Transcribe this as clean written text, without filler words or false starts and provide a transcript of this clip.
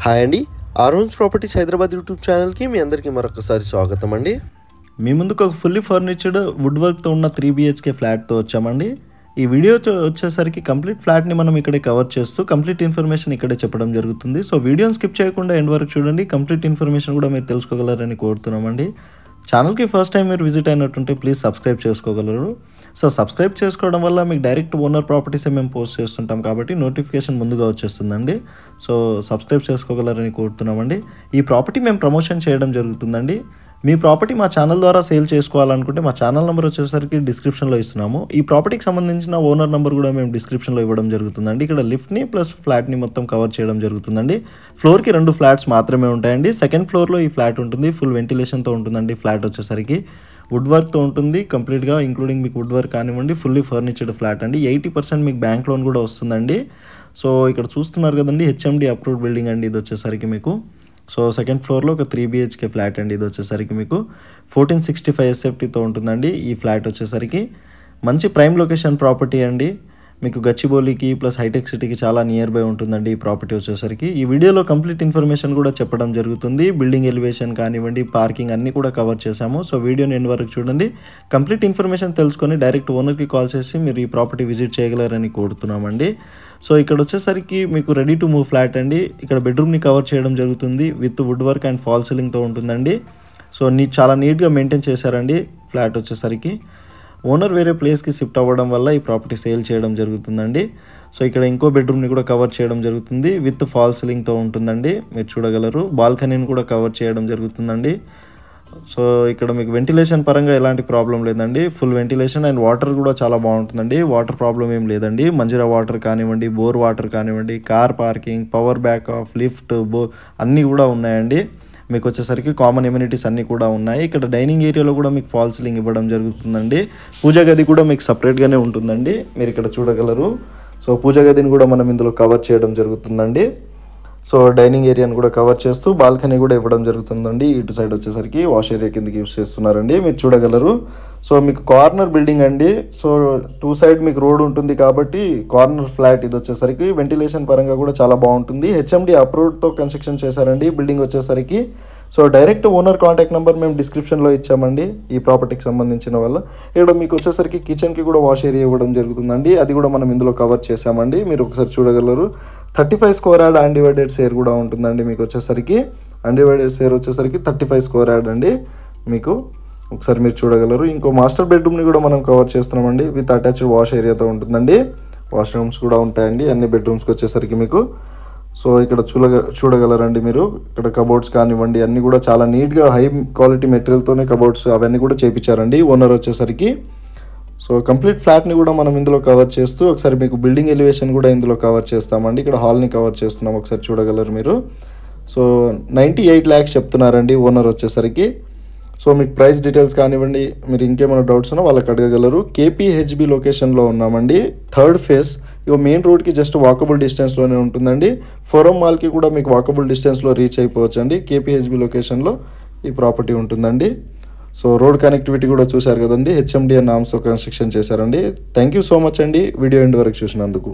Hi అండి, ఆరోన్స్ properties Hyderabad YouTube ఛానల్కి మీ అందరికీ మరొకసారి స్వాగతం అండి. మీ ముందుకు ఒక ఫుల్లీ ఫర్నిచర్డ్ వుడ్ వర్క్తో ఉన్న 3 BHK ఫ్లాట్తో వచ్చామండి. ఈ వీడియో వచ్చేసరికి కంప్లీట్ ఫ్లాట్ని మనం ఇక్కడే కవర్ చేస్తూ కంప్లీట్ ఇన్ఫర్మేషన్ ఇక్కడే చెప్పడం జరుగుతుంది. సో వీడియోని స్కిప్ చేయకుండా ఎండ్ వరకు చూడండి. కంప్లీట్ ఇన్ఫర్మేషన్ కూడా మీరు తెలుసుకోగలరని కోరుతున్నామండి. ఛానల్కి ఫస్ట్ టైం మీరు విజిట్ అయినట్టుంటే ప్లీజ్ సబ్స్క్రైబ్ చేసుకోగలరు. సో సబ్స్క్రైబ్ చేసుకోవడం వల్ల మీకు డైరెక్ట్ ఓనర్ ప్రాపర్టీసే మేము పోస్ట్ చేస్తుంటాం కాబట్టి నోటిఫికేషన్ ముందుగా వచ్చేస్తుందండి. సో సబ్స్క్రైబ్ చేసుకోగలరని కోరుతున్నామండి. ఈ ప్రాపర్టీ మేము ప్రమోషన్ చేయడం జరుగుతుందండి. మీ ప్రాపర్టీ మా ఛానల్ ద్వారా సేల్ చేసుకోవాలనుకుంటే మా ఛానల్ నెంబర్ వచ్చేసరికి డిస్క్రిప్షన్లో ఇస్తున్నాము. ఈ ప్రాపర్టీకి సంబంధించిన ఓనర్ నెంబర్ కూడా మేము డిస్క్రిప్షన్లో ఇవ్వడం జరుగుతుందండి. ఇక్కడ లిఫ్ట్ని ప్లస్ ఫ్లాట్ని మొత్తం కవర్ చేయడం జరుగుతుందండి. ఫ్లోర్కి 2 ఫ్లాట్స్ మాత్రమే ఉంటాయండి. సెకండ్ ఫ్లోర్లో ఈ ఫ్లాట్ ఉంటుంది. ఫుల్ వెంటిలేషన్తో ఉంటుందండి. ఫ్లాట్ వచ్చేసరికి వుడ్ వర్క్తో ఉంటుంది కంప్లీట్గా, ఇంక్లూడింగ్ మీకు వుడ్ వర్క్ కానివ్వండి. ఫుల్లీ ఫర్నిచర్డ్ ఫ్లాట్ అండి. 80% మీకు బ్యాంక్ లోన్ కూడా వస్తుందండి. సో ఇక్కడ చూస్తున్నారు కదండి, HMD అప్రూవ్డ్ బిల్డింగ్ అండి ఇది వచ్చేసరికి మీకు. సో సెకండ్ ఫ్లోర్లో ఒక 3 BHK ఫ్లాట్ అండి. ఇది వచ్చేసరికి మీకు 1465 SFTతో ఉంటుందండి. ఈ ఫ్లాట్ వచ్చేసరికి మంచి ప్రైమ్ లొకేషన్ ప్రాపర్టీ అండి. మీకు గచ్చిబౌలికి ప్లస్ హైటెక్ సిటీకి చాలా నియర్ బై ఉంటుందండి ఈ ప్రాపర్టీ వచ్చేసరికి. ఈ వీడియోలో కంప్లీట్ ఇన్ఫర్మేషన్ కూడా చెప్పడం జరుగుతుంది. బిల్డింగ్ ఎలివేషన్ కానివ్వండి, పార్కింగ్ అన్నీ కూడా కవర్ చేశాము. సో వీడియోని ఎండ్ వరకు చూడండి. కంప్లీట్ ఇన్ఫర్మేషన్ తెలుసుకొని డైరెక్ట్ ఓనర్కి కాల్ చేసి మీరు ఈ ప్రాపర్టీ విజిట్ చేయగలరని కోరుతున్నామండి. సో ఇక్కడ వచ్చేసరికి మీకు రెడీ టు మూవ్ ఫ్లాట్ అండి. ఇక్కడ బెడ్రూమ్ని కవర్ చేయడం జరుగుతుంది with wood work and fall సీలింగ్తో ఉంటుందండి. సో చాలా నీట్గా మెయింటైన్ చేశారండి ఫ్లాట్ వచ్చేసరికి. ఓనర్ వేరే ప్లేస్కి షిఫ్ట్ అవ్వడం వల్ల ఈ ప్రాపర్టీ సేల్ చేయడం జరుగుతుందండి. సో ఇక్కడ ఇంకో బెడ్రూమ్ని కూడా కవర్ చేయడం జరుగుతుంది విత్ ఫాల్ సీలింగ్తో ఉంటుందండి. మీరు చూడగలరు. బాల్కనీని కూడా కవర్ చేయడం జరుగుతుందండి. సో ఇక్కడ మీకు వెంటిలేషన్ పరంగా ఎలాంటి ప్రాబ్లం లేదండి. ఫుల్ వెంటిలేషన్ అండ్ వాటర్ కూడా చాలా బాగుంటుందండి. వాటర్ ప్రాబ్లం ఏం లేదండి. మంజీరా వాటర్ కానివ్వండి, బోర్ వాటర్ కానివ్వండి, car parking, power backup, lift, అన్నీ కూడా ఉన్నాయండి. మీకు వచ్చేసరికి కామన్ ఎమ్యూనిటీస్ అన్నీ కూడా ఉన్నాయి. ఇక్కడ డైనింగ్ ఏరియాలో కూడా మీకు ఫాల్ సీలింగ్ ఇవ్వడం జరుగుతుందండి. పూజా గది కూడా మీకు సపరేట్గానే ఉంటుందండి. మీరు ఇక్కడ చూడగలరు. సో పూజా గదిని కూడా మనం ఇందులో కవర్ చేయడం జరుగుతుందండి. సో డైనింగ్ ఏరియాని కూడా కవర్ చేస్తూ బాల్కనీ కూడా ఇవ్వడం జరుగుతుందండి. ఇటు సైడ్ వచ్చేసరికి వాష్ ఏరియా కిందకి యూస్ చేస్తున్నారండి. మీరు చూడగలరు. సో మీకు కార్నర్ బిల్డింగ్ అండి. సో 2 సైడ్ మీకు రోడ్ ఉంటుంది కాబట్టి కార్నర్ ఫ్లాట్ ఇది వచ్చేసరికి వెంటిలేషన్ పరంగా కూడా చాలా బాగుంటుంది. HMD అప్రూవ్డ్తో కన్స్ట్రక్షన్ చేశారండి బిల్డింగ్ వచ్చేసరికి. So direct owner contact number మేము డిస్క్రిప్షన్లో ఇచ్చామండి ఈ ప్రాపర్టీకి సంబంధించిన వల్ల. ఇక్కడ మీకు వచ్చేసరికి కిచెన్కి కూడా వాష్ ఏరియా ఇవ్వడం జరుగుతుందండి. అది కూడా మనం ఇందులో కవర్ చేసామండి. మీరు ఒకసారి చూడగలరు. 35 స్క్వేర్ యార్డ్ అన్డివైడెడ్ షేర్ కూడా ఉంటుందండి. మీకు వచ్చేసరికి అన్డివైడెడ్ షేర్ వచ్చేసరికి 35 స్క్వేర్ యార్డ్ అండి. మీకు ఒకసారి మీరు చూడగలరు. ఇంకో మాస్టర్ బెడ్రూమ్ని కూడా మనం కవర్ చేస్తున్నామండి విత్ అటాచ్డ్ వాష్ ఏరియాతో ఉంటుందండి. వాష్రూమ్స్ కూడా ఉంటాయండి అన్ని బెడ్రూమ్స్కి వచ్చేసరికి మీకు. సో ఇక్కడ చూడగలరండి మీరు. ఇక్కడ కబోర్డ్స్ కానివ్వండి అన్నీ కూడా చాలా నీట్గా హై క్వాలిటీ మెటీరియల్తోనే కబోర్డ్స్ అవన్నీ కూడా చేయించారండి ఓనర్ వచ్చేసరికి. సో కంప్లీట్ ఫ్లాట్ని కూడా మనం ఇందులో కవర్ చేస్తూ ఒకసారి మీకు బిల్డింగ్ ఎలివేషన్ కూడా ఇందులో కవర్ చేస్తామండి. ఇక్కడ హాల్ని కవర్ చేస్తున్నాం. ఒకసారి చూడగలరు మీరు. సో 98 lakhs చెప్తున్నారండి ఓనర్ వచ్చేసరికి. సో మీకు ప్రైస్ డీటెయిల్స్ కానివ్వండి, మీరు ఇంకేమైనా డౌట్స్ ఉన్నా వాళ్ళకి అడగగలరు. KPHB లొకేషన్లో ఉన్నామండి. 3rd phase. ఇక మెయిన్ రోడ్కి జస్ట్ వాకబుల్ డిస్టెన్స్లోనే ఉంటుందండి. ఫోరం మాల్కి కూడా మీకు వాకబుల్ డిస్టెన్స్లో రీచ్ అయిపోవచ్చు అండి. KPHB లొకేషన్లో ఈ ప్రాపర్టీ ఉంటుందండి. సో రోడ్ కనెక్టివిటీ కూడా చూశారు కదండి. HMD నామ్స్తో కన్స్ట్రక్షన్ చేశారండి. థ్యాంక్ యూ సో మచ్ అండి వీడియో ఎండ్ వరకు చూసినందుకు.